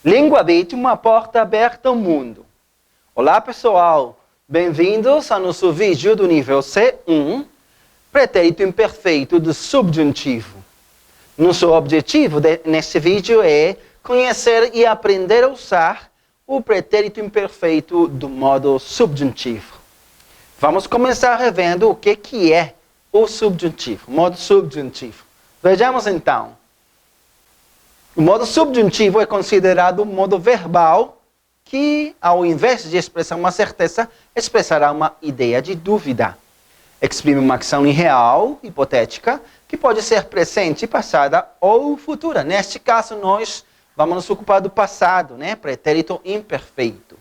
Língua Bit, uma porta aberta ao mundo. Olá pessoal, bem-vindos ao nosso vídeo do nível C1, pretérito imperfeito do subjuntivo. Nosso objetivo neste vídeo é conhecer e aprender a usar o pretérito imperfeito do modo subjuntivo. Vamos começar revendo o que é o subjuntivo, o modo subjuntivo. Vejamos então. O modo subjuntivo é considerado um modo verbal que, ao invés de expressar uma certeza, expressará uma ideia de dúvida. Exprime uma ação irreal, hipotética, que pode ser presente, passada ou futura. Neste caso, nós vamos nos ocupar do passado, pretérito imperfeito.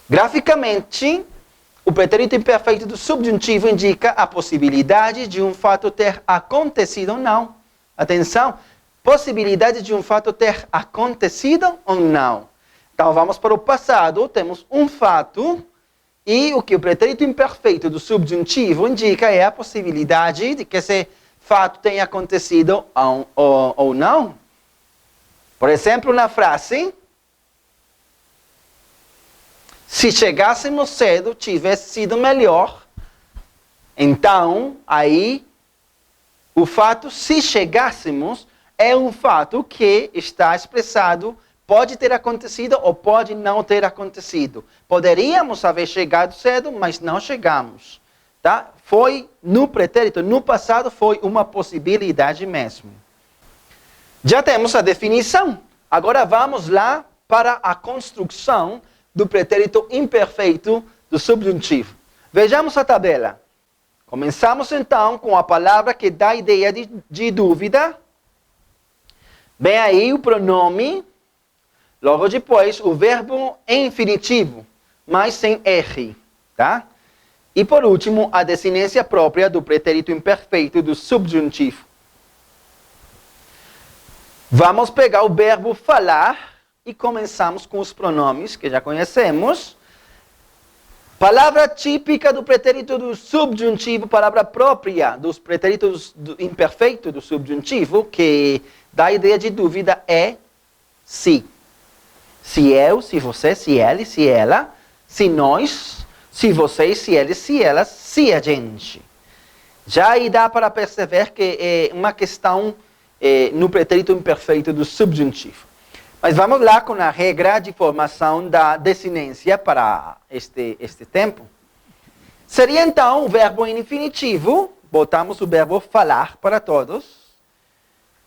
Graficamente, o pretérito imperfeito do subjuntivo indica a possibilidade de um fato ter acontecido ou não. Atenção! Possibilidade de um fato ter acontecido ou não. Então, vamos para o passado, temos um fato, e o que o pretérito imperfeito do subjuntivo indica é a possibilidade de que esse fato tenha acontecido ou não. Por exemplo, na frase, se chegássemos cedo, tivesse sido melhor. Então, aí, o fato, se chegássemos, é um fato que está expressado, pode ter acontecido ou pode não ter acontecido. Poderíamos haver chegado cedo, mas não chegamos. Tá? Foi no pretérito, no passado, foi uma possibilidade mesmo. Já temos a definição. Agora vamos lá para a construção do pretérito imperfeito do subjuntivo. Vejamos a tabela. Começamos então com a palavra que dá a ideia de dúvida. Vem aí o pronome, logo depois o verbo em infinitivo, mas sem R, tá? E por último, a desinência própria do pretérito imperfeito do subjuntivo. Vamos pegar o verbo falar e começamos com os pronomes que já conhecemos. Palavra típica do pretérito do subjuntivo, palavra própria dos pretéritos imperfeitos do subjuntivo, que dá a ideia de dúvida, é se. Se eu, se você, se ele, se ela, se nós, se vocês, se eles, se elas, se a gente. Já aí dá para perceber que é uma questão no pretérito imperfeito do subjuntivo. Mas vamos lá com a regra de formação da desinência para este tempo. Seria então o verbo em infinitivo, botamos o verbo falar para todos,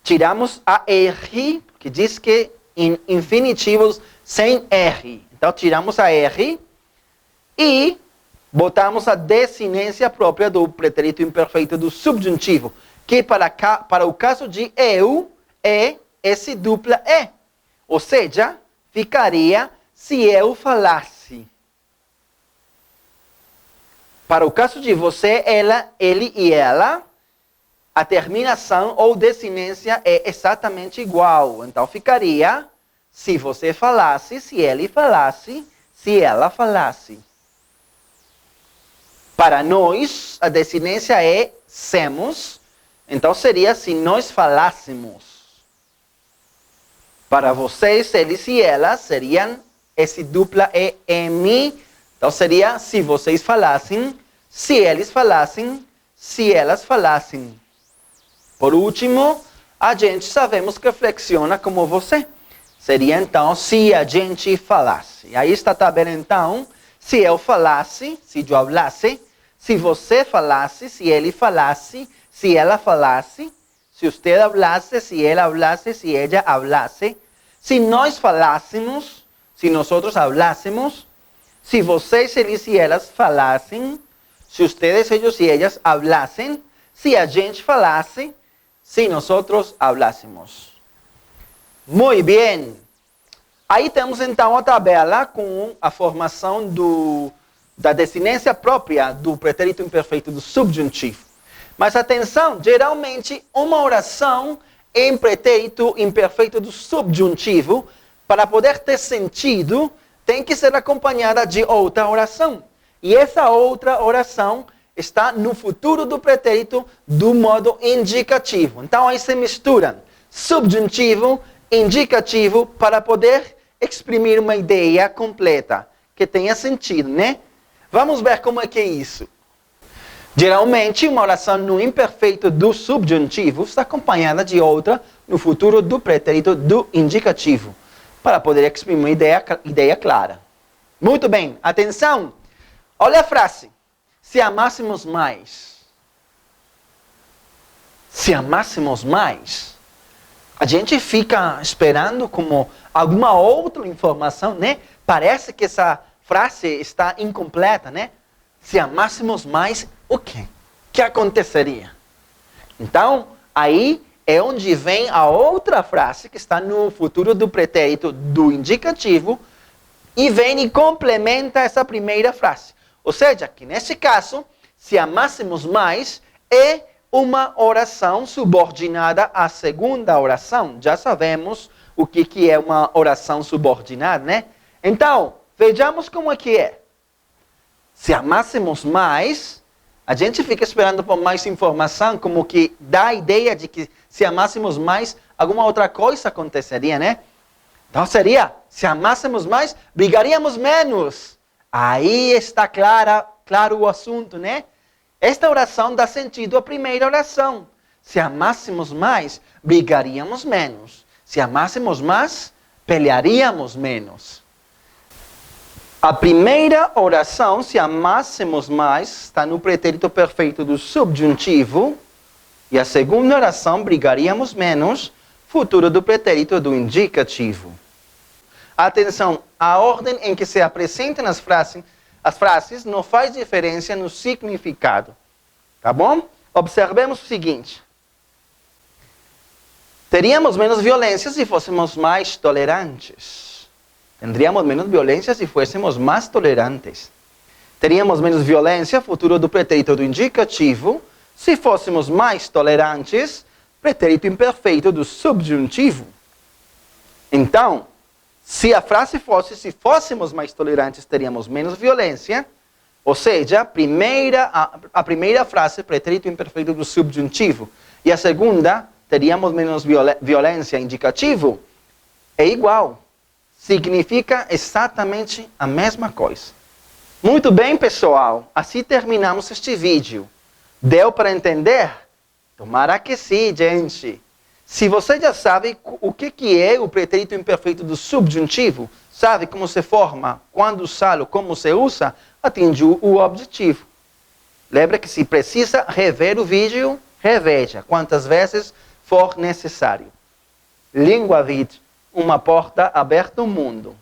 tiramos a R, que diz que em infinitivos sem R. Então tiramos a R e botamos a desinência própria do pretérito imperfeito do subjuntivo, que para o caso de eu é esse dupla E. Ou seja, ficaria se eu falasse. Para o caso de você, ela, ele e ela, a terminação ou desinência é exatamente igual. Então ficaria se você falasse, se ele falasse, se ela falasse. Para nós, a desinência é semos. Então seria se nós falássemos. Para vocês, eles e elas, seriam esse dupla EM. Então seria se vocês falassem, se eles falassem, se elas falassem. Por último, a gente sabemos que flexiona como você. Seria então se a gente falasse. Aí está a tabela então. Se eu falasse, se eu hablasse. Se você falasse, se ele falasse, se ela falasse. Se usted hablasse, se ela hablasse, se ella hablasse. Se nós falássemos, se nosotros hablássemos. Se vocês, eles e elas falassem. Se ustedes, ellos e ellas hablassem. Se a gente falasse. Se nosotros hablássemos. Muito bem. Aí temos então a tabela com a formação da desinência própria do pretérito imperfeito do subjuntivo. Mas atenção, geralmente uma oração em pretérito imperfeito do subjuntivo, para poder ter sentido, tem que ser acompanhada de outra oração. E essa outra oração está no futuro do pretérito do modo indicativo. Então aí se misturam subjuntivo indicativo para poder exprimir uma ideia completa, que tenha sentido, né? Vamos ver como é que é isso. Geralmente, uma oração no imperfeito do subjuntivo está acompanhada de outra no futuro do pretérito do indicativo, para poder exprimir uma ideia clara. Muito bem, atenção! Olha a frase. Se amássemos mais. Se amássemos mais. A gente fica esperando como alguma outra informação, né? Parece que essa frase está incompleta, né? Se amássemos mais, o quê? O que aconteceria? Então, aí é onde vem a outra frase que está no futuro do pretérito do indicativo e vem e complementa essa primeira frase. Ou seja, que nesse caso, se amássemos mais, é uma oração subordinada à segunda oração. Já sabemos o que é uma oração subordinada, né? Então, vejamos como é que é. Se amássemos mais, a gente fica esperando por mais informação, como que dá a ideia de que se amássemos mais, alguma outra coisa aconteceria, né? Então seria, se amássemos mais, brigaríamos menos. Aí está claro o assunto, né? Esta oração dá sentido à primeira oração. Se amássemos mais, brigaríamos menos. Se amássemos mais, pelearíamos menos. A primeira oração, se amássemos mais, está no pretérito perfeito do subjuntivo. E a segunda oração, brigaríamos menos, futuro do pretérito do indicativo. Atenção, a ordem em que se apresentam as frases não faz diferença no significado. Tá bom? Observemos o seguinte. Teríamos menos violência se fôssemos mais tolerantes. Tendríamos menos violência se fôssemos mais tolerantes. Teríamos menos violência, futuro do pretérito do indicativo, se fôssemos mais tolerantes, pretérito imperfeito do subjuntivo. Então, se a frase fosse, se fôssemos mais tolerantes, teríamos menos violência, ou seja, a primeira frase, pretérito imperfeito do subjuntivo, e a segunda, teríamos menos violência, indicativo, é igual. Significa exatamente a mesma coisa. Muito bem, pessoal. Assim terminamos este vídeo. Deu para entender? Tomara que sim, gente. Se você já sabe o que é o pretérito imperfeito do subjuntivo, sabe como se forma, quando usá-lo, como se usa, atinge o objetivo. Lembra que se precisa rever o vídeo, reveja quantas vezes for necessário. Língua Vid, uma porta aberta ao mundo.